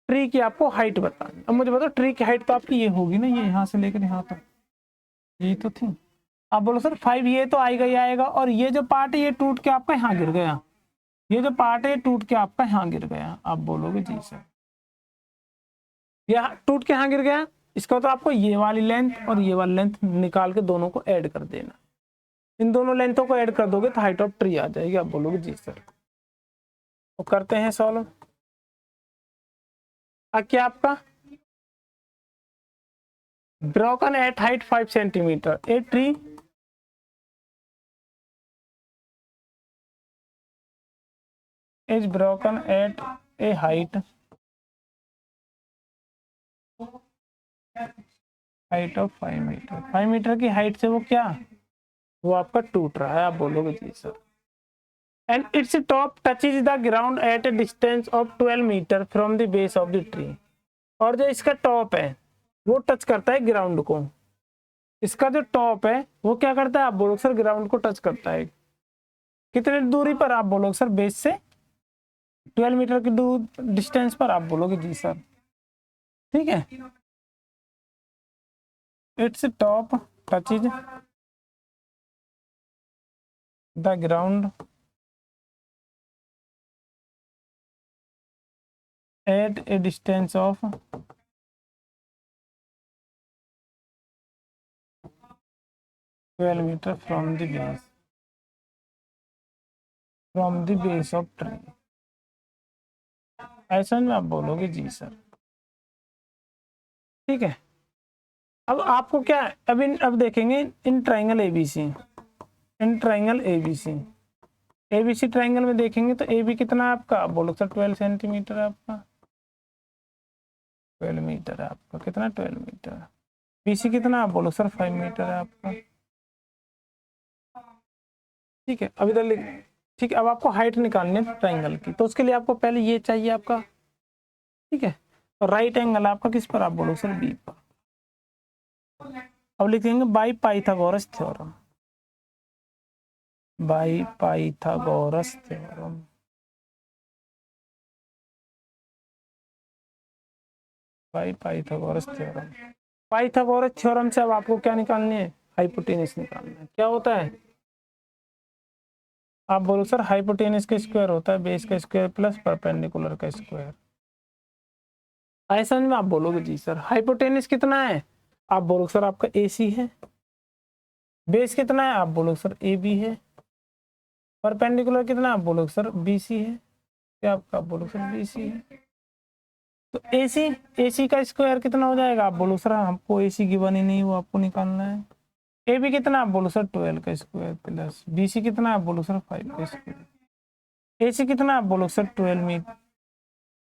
Tree की आपको हाइट बतानी। अब मुझे बताओ ट्री की हाइट तो आपकी ये होगी ना, ये यहाँ से लेकर यहाँ तक, ये तो थी। आप बोलो सर 5, ये तो आएगा ही आएगा, और ये जो पार्ट है ये टूट के आपका यहाँ गिर गया, ये जो पार्ट है ये टूट के आपका यहाँ गिर गया। आप बोलोगे जी सर यहाँ टूट के यहाँ गिर गया, इसका तो आपको ये वाली लेंथ और ये वाली लेंथ निकाल के दोनों को ऐड कर देना। इन दोनों लेंथों को ऐड कर दोगे तो हाइट ऑफ ट्री आ जाएगी। आप बोलोगे जी सर। तो करते हैं सॉल्व। क्या आपका broken at height 5 centimetre, a tree is broken at a height of 5 metre. 5 metre की हाइट से वो क्या, वो आपका टूट रहा है। आप बोलोगे जी sir and its top touches the ground at a distance of 12 metre from the base of the tree. और जो इसका टॉप है वो टच करता है ग्राउंड को, इसका जो टॉप है वो क्या करता है, आप बोलोगे सर ग्राउंड को टच करता है। कितने दूरी पर, आप बोलोगे सर बेस से 12 मीटर की दूर डिस्टेंस पर। आप बोलोगे जी सर, ठीक है। It's top touches the ground at a distance of 12 metre from the base of tree. ऐसा में आप बोलोगे जी सर, ठीक है। अब आपको क्या, अब देखेंगे in triangle ABC, in triangle ABC triangle में देखेंगे तो AB कितना है आपका, आप बोलो सर 12 सेंटीमीटर है आपका, 12 मीटर है आपका, कितना 12 मीटर। BC कितना, आप बोलो सर 5 मीटर है आपका, ठीक है। अब इधर लिख, ठीक है। अब आपको हाइट निकालनी है ट्राइंगल की, तो उसके लिए आपको पहले ये चाहिए आपका, ठीक है। और राइट एंगल आपका किस पर, आप बोलो सर B पर। अब लिखेंगे by Pythagoras theorem, by Pythagoras theorem, by Pythagoras theorem. Pythagoras theorem से अब आपको क्या निकालनी है, हाइपोटेनस निकालना है। क्या होता है, आप बोलो सर हाइपोटेनस का स्क्वायर होता है बेस का स्क्वायर प्लस परपेंडिकुलर का स्क्वायर। ऐसा में आप बोलोगे जी सर। हाइपोटेनिस कितना है, आप बोलोगे सर आपका AC है। बेस कितना है, आप बोलोगे सर AB है। परपेंडिकुलर कितना, आप बोलोगे सर BC है। क्या आपका, आप बोलोगे सर BC है। तो AC का स्क्वायर कितना हो जाएगा, आप बोलो सर हमको AC गिवन ही नहीं, वो आपको निकालना है। AB कितना, आप बोलो सर 12 का स्क्वायर प्लस BC कितना, आप बोलो सर 5 का स्क्वायर। AC कितना, आप बोलो सर 12 मीटर।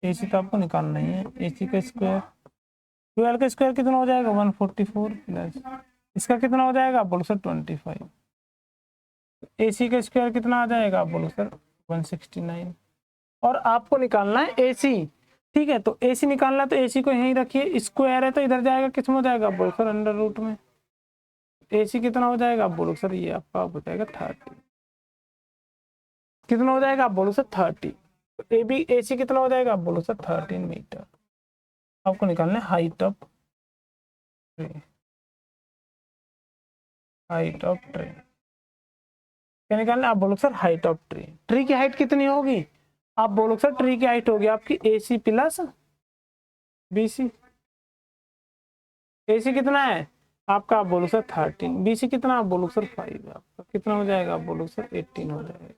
AC तो आपको निकालना ही है। AC का स्क्वायर 12 का स्क्वायर कितना हो जाएगा 144 प्लस इसका कितना हो जाएगा, आप बोलो सर 25। AC का स्क्वायर कितना आ जाएगा, आप बोलो सर 169। और आपको निकालना है AC। ठीक है, तो AC निकालना है तो AC को यहीं रखिए। स्क्वायर है तो इधर जाएगा, किस में हो जाएगा, आप बोलो सर अंडर रूट में। AC कितना हो जाएगा, आप बोलो सर ये आपका हो जाएगा 30। कितना हो जाएगा, आप बोलो सर 30। तो AC कितना हो जाएगा, आप बोलो सर 13 मीटर। आपको निकालना है height of tree. Height of tree क्या निकालना है, आप बोलो sir height of tree. Tree की हाइट कितनी होगी, आप बोलो सर ट्री की हाइट होगी आपकी AC प्लस BC। AC कितना है आपका, आप बोलो सर 13। BC कितना, आप बोलो सर 5। आपका कितना हो जाएगा, आप बोलो सर 18 हो जाएगा।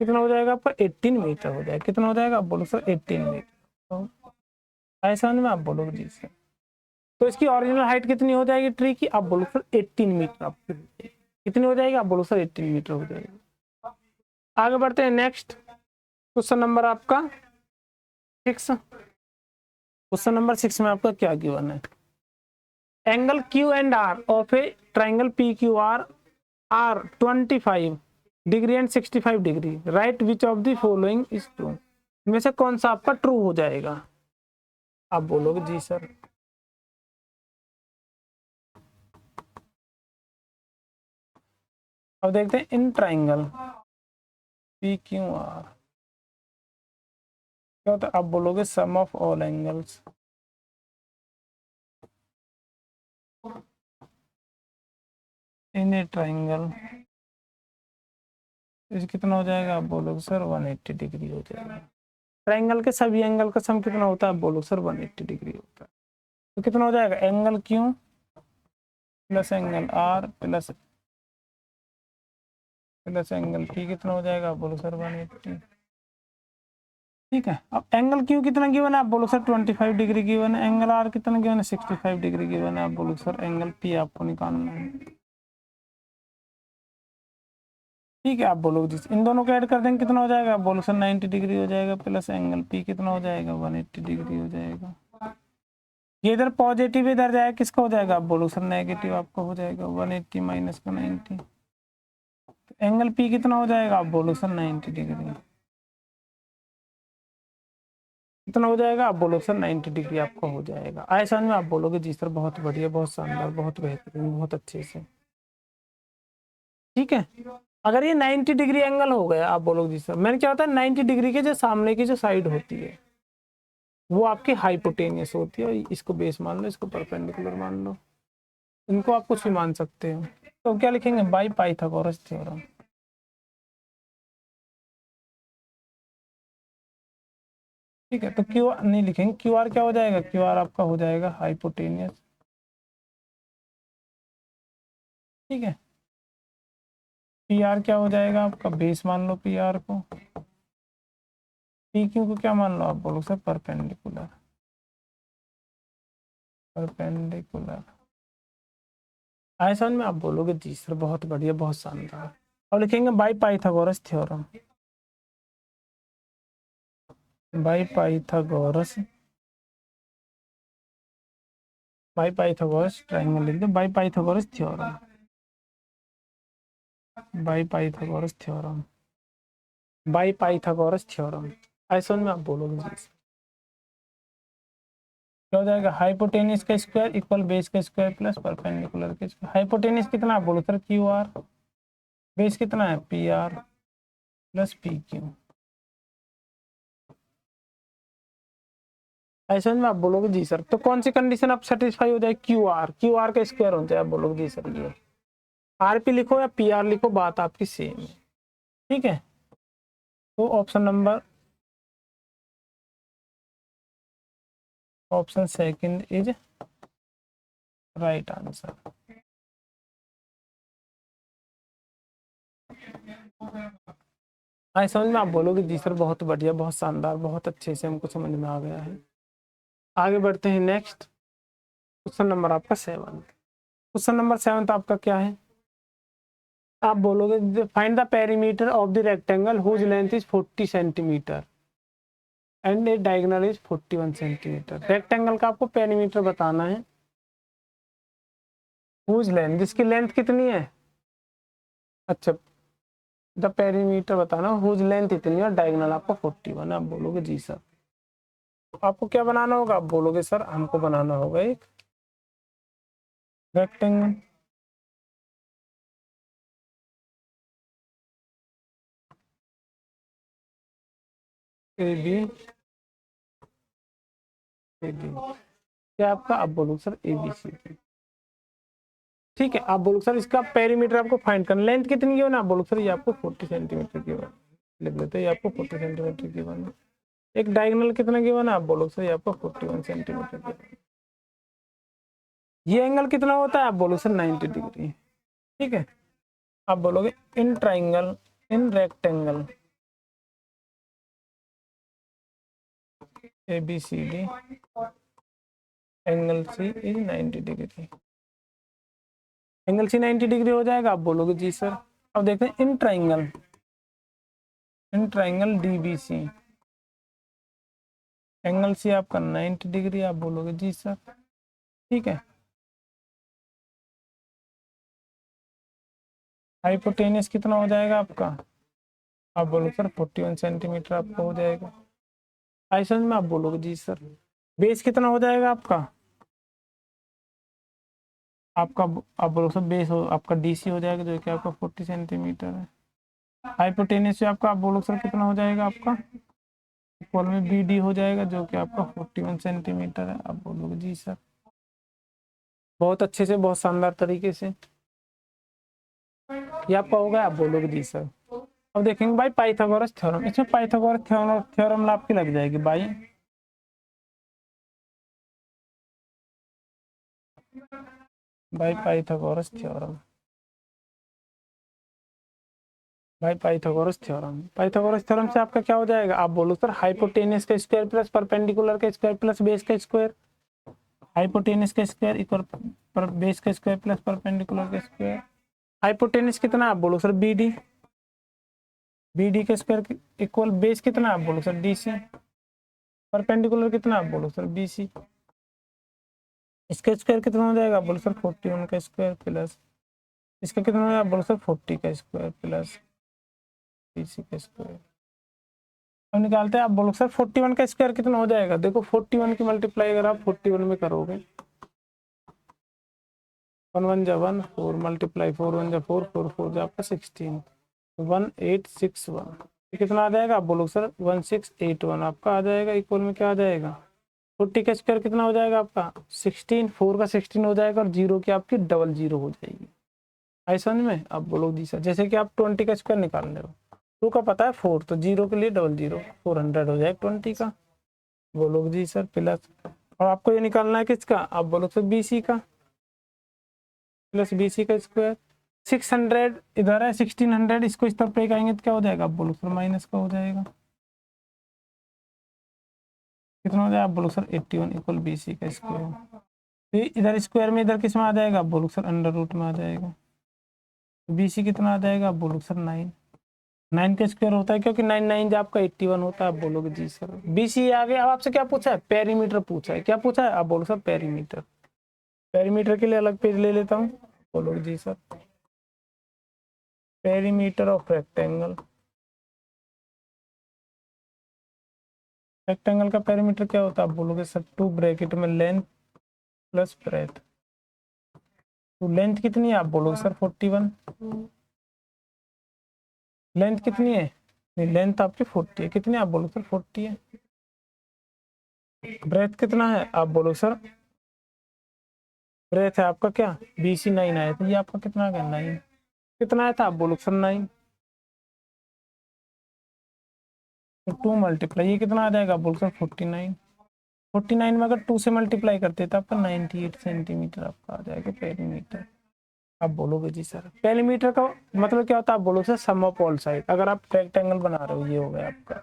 कितना हो जाएगा आपका 18 मीटर हो जाएगा। कितना हो जाएगा, आप बोलो सर 18 मीटर। तो ऐसा में आप बोलोगे जी सर। तो इसकी ओरिजिनल हाइट कितनी हो जाएगी ट्री की, आप बोलो सर 18 मीटर। आपकी कितनी हो जाएगी, आप बोलो सर 18 मीटर हो जाएगी। आगे बढ़ते हैं नेक्स्ट क्वेश्चन नंबर आपका 6। क्वेश्चन नंबर 6 में आपका क्या गिवन है, angle Q and R of a triangle PQR are 25 degree and 65 degree. Right which of the following is true. इनमें से कौन सा आपका ट्रू हो जाएगा, आप बोलोगे जी सर। अब देखते हैं इन ट्राइंगल PQR क्या होता है, आप बोलोगे sum of all angles. In a triangle is कितना हो जाएगा, आप बोलोगे सर 180 डिग्री हो जाएगा। ट्राइंगल के सभी एंगल का सम कितना होता है, आप बोलो सर 180 डिग्री होता है। तो कितना हो जाएगा, angle Q plus angle R plus angle P कितना हो जाएगा, आप बोलो सर 180। ठीक है, अब एंगल Q कितना गिवन है, आप बोलो सर 25 डिग्री गिवन है। एंगल R कितना गिवन है 65 डिग्री गिवन है। आप बोलो सर एंगल P आपको निकालना है। ठीक है, आप बोलोगे जी इन दोनों को ऐड कर देंगे कितना हो जाएगा, आप बोलो सर 90 डिग्री हो जाएगा प्लस एंगल P कितना हो जाएगा 180 डिग्री हो जाएगा। ये इधर पॉजिटिव इधर जाएगा, किसका हो जाएगा, आप बोलो सर नेगेटिव आपका हो जाएगा 180 माइनस का 90। तो एंगल P कितना हो जाएगा, आप बोलो सर 90 डिग्री। कितना हो जाएगा, आप बोलो सर 90 डिग्री आपका हो जाएगा। ऐसा में आप बोलोगे जी सर बहुत बढ़िया, बहुत शानदार, बहुत बेहतरीन, बहुत अच्छे से। ठीक है, अगर ये 90 डिग्री एंगल हो गया, आप बोलोगे जी सर। मैंने क्या होता है 90 डिग्री के जो सामने की जो साइड होती है वो आपकी हाइपोटेनियस होती है। इसको बेस मान लो, इसको परपेंडिकुलर मान लो, इनको आप कुछ भी मान सकते हो। तो क्या लिखेंगे, बाई पाइथागोरस थ्योरम। ठीक है, तो क्यू नहीं लिखेंगे, QR क्या हो जाएगा, QR आपका हो जाएगा हाइपोटेनियस। ठीक है, PR क्या हो जाएगा आपका, बेस मान लो PR को। PQ को क्या मान लो, आप बोलो सर परपेंडिकुलर। परपेंडिकुलर ऐसा में आप बोलोगे जी सर बहुत बढ़िया, बहुत शानदार। और लिखेंगे by Pythagoras theorem. By Pythagoras, by Pythagoras triangle लिख दो, by Pythagoras theorem. By Pythagoras theorem, by Pythagoras theorem. ऐसा में आप बोलोगे जी क्या हो जाएगा, हाइपोटेनियस का स्क्वायर इक्वल बेस का स्क्वायर प्लस परपेंडिकुलर का स्क्वायर। हाइपोटेनियस कितना आप बोलो सर QR, बेस कितना है PR प्लस PQ। ऐसा में आप बोलोगे जी सर। तो कौन सी कंडीशन आप सेटिस्फाई हो जाए, QR का स्क्वायर हो जाए, आप बोलोगे जी सर ये। RP लिखो या PR लिखो, बात आपकी सेम है। ठीक है, तो option number option second is right answer. हाँ समझ में आप बोलोगे जी सर बहुत बढ़िया, बहुत शानदार, बहुत अच्छे से हमको समझ में आ गया है। आगे बढ़ते हैं नेक्स्ट क्वेश्चन नंबर आपका 7। क्वेश्चन नंबर 7 आपका क्या है, आप बोलोगे find the perimeter of the rectangle whose length is 40 centimetre and a diagonal is 41 centimetre. Rectangle का आपको पेरीमीटर बताना है, हुज लेंथ जिसकी लेंथ कितनी है, अच्छा द पेरीमीटर बताना हुज लेंथ इतनी और डायगोनल आपका 41। आप बोलोगे जी सर, आपको क्या बनाना होगा, आप बोलोगे सर हमको बनाना होगा एक रेक्टेंगल, ए बी क्या आपका, आप बोलोगे sir A B C D. ठीक है, आप बोलोगे सर इसका पेरीमीटर आपको फाइंड करना, लेंथ कितनी है ना, आप बोलोगे सर ये आपको 40 सेंटीमीटर की बन, लिख लेते हैं ये आपको 40 सेंटीमीटर की बन। एक डायगोनल कितना की बना, आप बोलोगे सर ये आपको 41 सेंटीमीटर की बन। ये एंगल कितना होता है, आप बोलोगे सर 90 डिग्री। ठीक है, आप बोलोगे in triangle in rectangle A B C D angle C is 90 degree. Angle C 90 degree हो जाएगा, आप बोलोगे जी सर। अब देखते हैं in triangle D B C angle C आपका 90 डिग्री, आप बोलोगे जी सर। ठीक है, हाइपोटेनियस कितना हो जाएगा आपका, आप बोलोगे सर 41 सेंटीमीटर आपका हो जाएगा। आइसन में आप बोलोगे जी सर। बेस कितना हो जाएगा आपका आप बोलोगे सर बेस हो आपका डीसी हो जाएगा जो कि आपका 40 सेंटीमीटर है। हाइपोटेनियस आपका आप बोलोगे सर कितना हो जाएगा आपका, इक्वल में बी डी हो जाएगा जो कि आपका 41 सेंटीमीटर है। आप बोलोगे जी सर, बहुत अच्छे से, बहुत शानदार तरीके से ये आपका होगा, आप बोलोगे जी सर। अब देखेंगे भाई पाइथागोरस थ्योरम, इसमें पाइथागोरस थ्योरम आपकी लग जाएगी भाई पाइथागोरस थ्योरम, पाइथागोरस थ्योरम से आपका क्या हो जाएगा, आप बोलो सर हाइपोटेनियस का स्क्वायर प्लस परपेंडिकुलर का स्क्वायर प्लस बेस का स्क्वायर, हाइपोटेनियस का स्क्वायर इक्वल बेस का स्क्वायर प्लस परपेंडिकुलर का स्क्वायर। हाइपोटेनियस कितना, आप बोलो सर बी डी का स्क्वायर इक्वल बेस कितना, आप बोलो सर डी सी, परपेंडिकुलर कितना, आप बोलो सर बी सी, इसका स्क्वायर कितना हो जाएगा, आप बोलो सर 41 का स्क्वायर प्लस इसका कितना हो जाएगा, आप बोलो सर 40 का स्क्वायर प्लस बी सी का स्क्वायर। अब निकालते हैं, आप बोलो सर 41 का स्क्वायर कितना हो जाएगा, देखो 41 की मल्टीप्लाई अगर आप 41 में करोगे 1 1 जा 1 4 मल्टीप्लाई 4 1 जा 4 4 4 जा आपका 16 1861। ये कितना आ जाएगा, आप बोलो सर 1681 आपका आ जाएगा, इक्वल में क्या आ जाएगा 40 का स्क्वायर कितना हो जाएगा आपका 16, 4 का 16 हो जाएगा और 0 की आपकी डबल 0 हो जाएगी। ऐसा में आप बोलो जी सर, जैसे कि आप 20 का स्क्वायर निकाल रहे हो, 2 का पता है 4 तो 0 के लिए डबल 0 400 हो जाएगा 20 का, बोलोगे जी सर प्लस। और आपको ये निकालना है किसका, आप बोलो सर बीसी का प्लस बीसी का स्क्वायर। 600 इधर है 1600, इसको इस तरफ लेके तो क्या हो जाएगा, आप बोलो सर माइनस का हो जाएगा, कितना हो जाएगा, आप बोलो सर 81 इक्वल बीसी का स्क्वायर। तो इधर स्क्वायर में इधर किस में आ जाएगा, आप बोलो सर अंडर रूट में आ जाएगा। बीसी कितना आ जाएगा, आप बोलो सर 9 का स्क्वायर होता है क्योंकि 9 9 जब आपका 81 होता है, आप बोलोगे जी सर। बीसी आ गया। अब आपसे क्या पूछा है, पेरीमीटर पूछा है, क्या पूछा है, आप बोलो सर पेरीमीटर। पेरीमीटर के लिए अलग पेज ले लेता हूँ, बोलोगे जी sir perimeter of rectangle. Rectangle का पेरीमीटर क्या होता है, आप बोलोगे सर 2 ब्रैकेट में लेंथ प्लस ब्रेथ। तो लेंथ कितनी है, आप बोलोगे सर 41। लेंथ कितनी है, नहीं लेंथ आपकी 40 है, कितनी आप बोलो सर 40 है। ब्रेथ कितना है, आप बोलो सर ब्रेथ है आपका क्या BC 9 आया था, ये आपका कितना आ गया 9, कितना आया था, आप बोलो सर 9, तो 2 मल्टीप्लाई ये कितना आ जाएगा, आप बोलो सर 49। 49 में अगर 2 से मल्टीप्लाई करते तो आपका 98 सेंटीमीटर आपका आ जाएगा पेरीमीटर। आप बोलोगे जी सर पेरीमीटर का मतलब क्या होता है, आप बोलोगे sir sum of all side. अगर आप रेक्टेंगल बना रहे हो, ये हो गया आपका,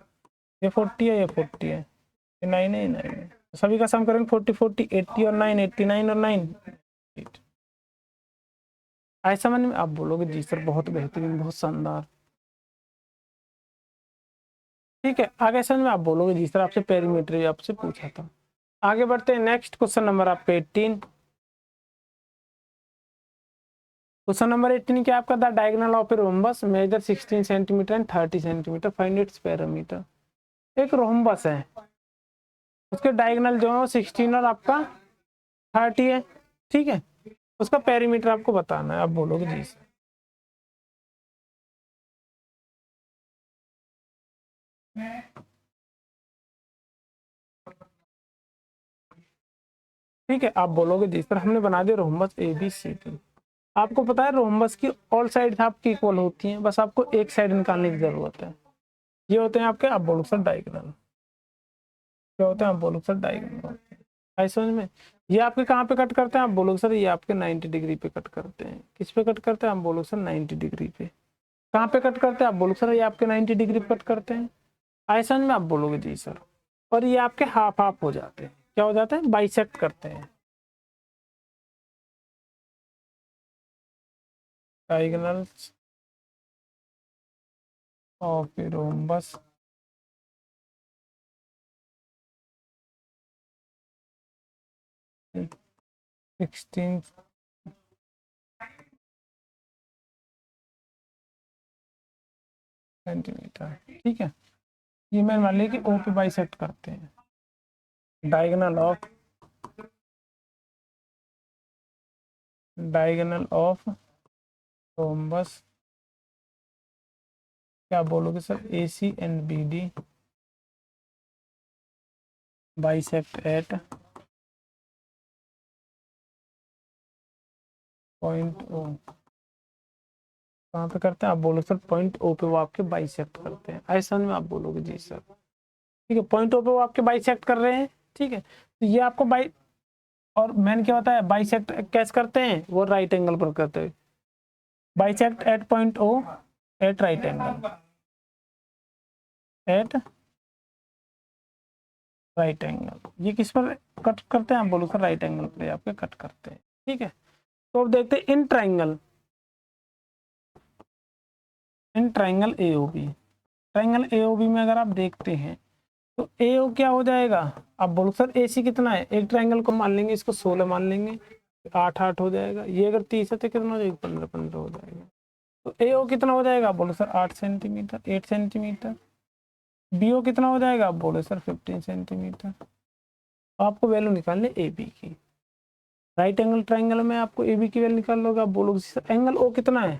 ये 40 है, ये 40 है, ये 9 है, ये 9 है, सभी का सम करेंगे 40 40, 80 और 9, 89 और 9 8। ऐसा मन में आप बोलोगे जी सर बहुत बेहतरीन, बहुत शानदार। ठीक है, आगे समझ में आप बोलोगे जी सर आपसे पेरीमीटर भी आपसे पूछा था। आगे बढ़ते हैं, नेक्स्ट क्वेश्चन नंबर आपका 18। क्वेश्चन नंबर 18 क्या आपका, the diagonal of a rhombus measure 16 centimetre and 30 centimetre, find its perimeter. एक रोम्बस है, उसके डायगोनल जो है 16 और आपका 30 है, ठीक है, उसका पेरीमीटर आपको बताना है। आप बोलोगे जी सर ठीक है, आप बोलोगे जी सर हमने बना दिया रोम्बस ABCD। आपको पता है रोम्बस की ऑल साइड आपकी इक्वल होती हैं, बस आपको एक साइड निकालने की जरूरत है। ये होते हैं आपके, आप बोलो सर डायगोनल। क्या होते हैं, आप बोलो सर डायगोनल होते हैं। आई समझ में। ये आपके कहाँ पे कट करते हैं, आप बोलो सर ये आपके 90 डिग्री पे कट करते हैं। किस पे कट करते हैं, आप बोलो सर 90 डिग्री पे। कहाँ पे कट करते हैं, आप बोलो सर ये आपके 90 डिग्री पे कट करते हैं। आई समझ में, आप बोलोगे जी सर। और ये आपके हाफ हाफ हो जाते हैं, क्या हो जाते हैं, बाइसेक्ट करते हैं। Diagonals of a rhombus 16 centimetre, ठीक है। ये मैं मान लिया कि O पे बाइसेक्ट करते हैं। डायगोनल ऑफ रोम्बस, क्या बोलोगे sir, AC and BD bisect at point O। कहाँ पे करते हैं, आप बोलो सर पॉइंट O पे वो आपके बाइसेक्ट करते हैं। ऐसा में आप बोलोगे जी सर, ठीक है, पॉइंट O पे वो आपके बाइसेक्ट कर रहे हैं, ठीक है। तो ये आपको बाई, और मैंने क्या बताया, बाइसेक्ट कैसे करते हैं, वो राइट एंगल पर करते हैं। Bisect at point O at right angle, at right angle. ये किस पर कट करते हैं, आप बोलो सर राइट एंगल पर आपके कट करते हैं, ठीक है। तो अब देखते हैं in triangle, in triangle AOB। Triangle AOB में अगर आप देखते हैं तो AO क्या हो जाएगा, आप बोलो सर AC कितना है, एक ट्राइंगल को मान लेंगे, इसको 16 मान लेंगे, 8 8 हो जाएगा। ये अगर 30 है तो कितना हो जाएगा, 15 15 हो जाएगा। तो AO कितना हो जाएगा, आप बोलो सर 8 सेंटीमीटर, 8 सेंटीमीटर। BO कितना हो जाएगा, आप बोलो सर 15 सेंटीमीटर। आपको वैल्यू निकालनी AB की। राइट एंगल ट्राइंगल में आपको AB की वैल्यू निकाल लोगे। आप बोलोगे सर एंगल O कितना है,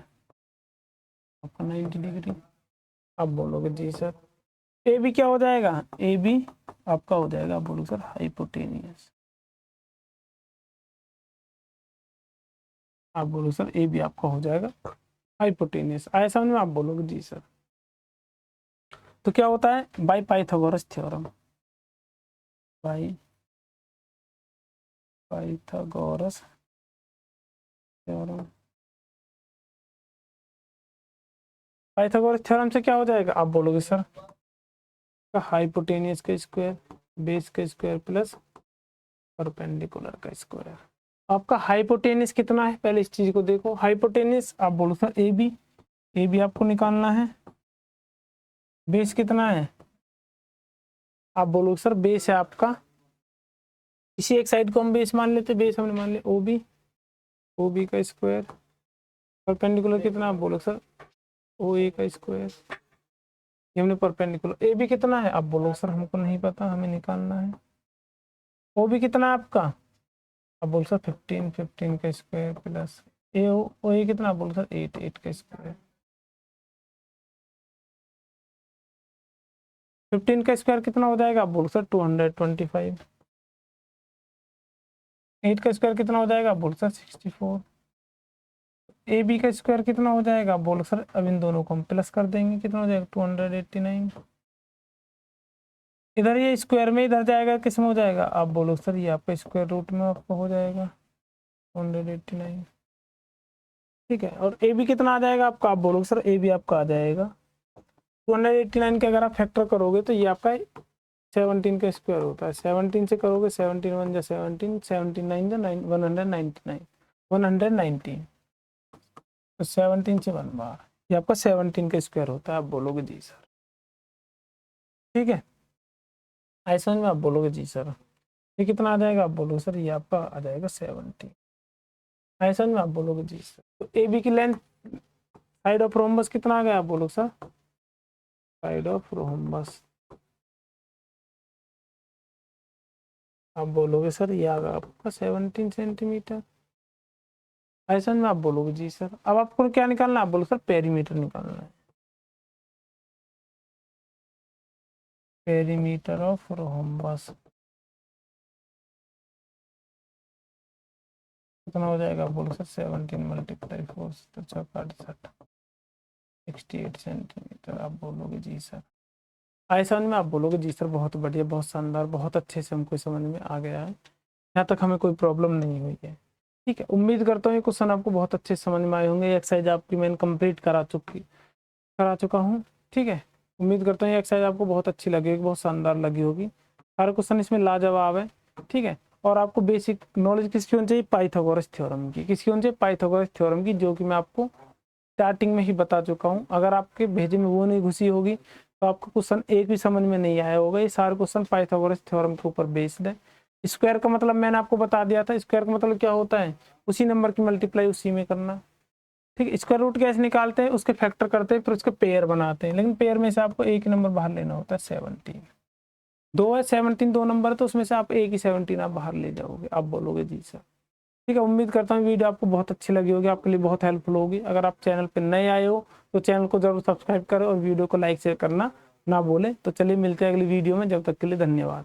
आपका 90 डिग्री। आप बोलोगे जी सर AB क्या हो जाएगा, AB आपका हो जाएगा, आप बोलो सर हाइपोटेनियस। आप बोलो सर AB आपका हो जाएगा हाइपोटेनियस। आया समझ में, आप बोलोगे जी सर। तो क्या होता है, bye Pythagoras theorem, by Pythagoras theorem. Pythagoras theorem से क्या हो जाएगा, आप बोलोगे सर हाइपोटेनियस का स्क्वायर, बेस का स्क्वायर प्लस परपेंडिकुलर का स्क्वायर। आपका हाइपोटेनियस कितना है, पहले इस चीज को देखो। हाइपोटेनियस आप बोलो सर AB, AB आपको निकालना है। बेस कितना है, आप बोलो सर बेस है आपका, इसी एक साइड को हम बेस मान लेते, बेस हमने मान लिया OB, OB का स्क्वायर। परपेंडिकुलर कितना, आप बोलो सर OA का स्क्वायर। ये हमने परपेंडिकुलर। AB कितना है, आप बोलो सर हमको नहीं पता, हमें निकालना है। OB कितना है आपका, आप बोलो सर 15 15 का स्क्वायर प्लस OA कितना, आप बोलो सर 8 8 का स्क्वायर। 15 का स्क्वायर कितना हो जाएगा, आप बोलो सर 225। 8 का स्क्वायर कितना हो जाएगा, आप बोलो सर 64। AB का स्क्वायर कितना हो जाएगा, आप बोलो सर अब इन दोनों को हम प्लस कर देंगे, कितना हो जाएगा 289। इधर ये स्क्वायर में इधर जाएगा, किस में हो जाएगा? आप बोलो सर ये आपका स्क्वायर रूट में आपका हो जाएगा 189। ठीक है, और ए बी कितना आ जाएगा आपका? आप बोलोगे सर ए बी आपका आ जाएगा 289 के। अगर आप फैक्टर करोगे तो ये आपका 17 का स्क्वायर होता है। 17 से करोगे 17 1 जा 17, 17 9 जा 199 119, तो 17 से 1 बार ये आपका 17 का स्क्वायर होता है। आप बोलोगे जी सर। ठीक है, ऐसा में आप बोलोगे जी सर ये कितना आ जाएगा? आप बोलोगे सर ये आपका आ जाएगा 17। ऐसा में आप बोलोगे जी सर। तो ए बी की लेंथ साइड ऑफ रोम्बस कितना आ गया? आप बोलोगे सर साइड ऑफ रोम्बस, आप बोलोगे सर ये आ गया आपका 17 सेंटीमीटर। ऐसा में आप बोलोगे जी सर। अब आपको क्या निकालना है? आप बोलो सर पेरीमीटर निकालना है। पेरीमीटर ऑफ रोम्बस कितना हो जाएगा? आप बोलो सर 17 मल्टीप्लाई 4 68 सेंटीमीटर। आप बोलोगे जी सर। ऐसा में आप बोलोगे जी सर। बहुत बढ़िया, बहुत शानदार, बहुत अच्छे से हमको समझ में आ गया है। यहाँ तक हमें कोई प्रॉब्लम नहीं हुई है। ठीक है, उम्मीद करता हूँ ये क्वेश्चन आपको बहुत अच्छे से समझ में आए होंगे। एक्सरसाइज आपकी मैंने कंप्लीट करा चुका हूँ। ठीक है, उम्मीद करता हूँ ये एक्सरसाइज आपको बहुत अच्छी लगी होगी, बहुत शानदार लगी होगी। सारे क्वेश्चन इसमें लाजवाब है। ठीक है, और आपको बेसिक नॉलेज किसकी होनी चाहिए? पाइथागोरस थ्योरम की। किसकी होनी चाहिए? पाइथागोरस थ्योरम की, जो कि मैं आपको स्टार्टिंग में ही बता चुका हूँ। अगर आपके भेजे में वो नहीं घुसी होगी तो आपको क्वेश्चन एक भी समझ में नहीं आया होगा। ये सारे क्वेश्चन पाइथागोरस थ्योरम के ऊपर बेस्ड है। स्क्वायर का मतलब मैंने आपको बता दिया था। स्क्वायर का मतलब क्या होता है? उसी नंबर की मल्टीप्लाई उसी में करना। ठीक है, स्क्वायर रूट कैसे निकालते हैं? उसके फैक्टर करते हैं, फिर उसके पेयर बनाते हैं। लेकिन पेयर में से आपको एक ही नंबर बाहर लेना होता है 17। दो है 17, दो नंबर है, तो उसमें से आप एक ही 17 आप बाहर ले जाओगे। आप बोलोगे जी सर। ठीक है, उम्मीद करता हूँ वीडियो आपको बहुत अच्छी लगी होगी, आपके लिए बहुत हेल्पफुल होगी। अगर आप चैनल पर नए आए हो तो चैनल को जरूर सब्सक्राइब करें और वीडियो को लाइक शेयर करना ना भूलें। तो चलिए मिलते हैं अगली वीडियो में, जब तक के लिए धन्यवाद।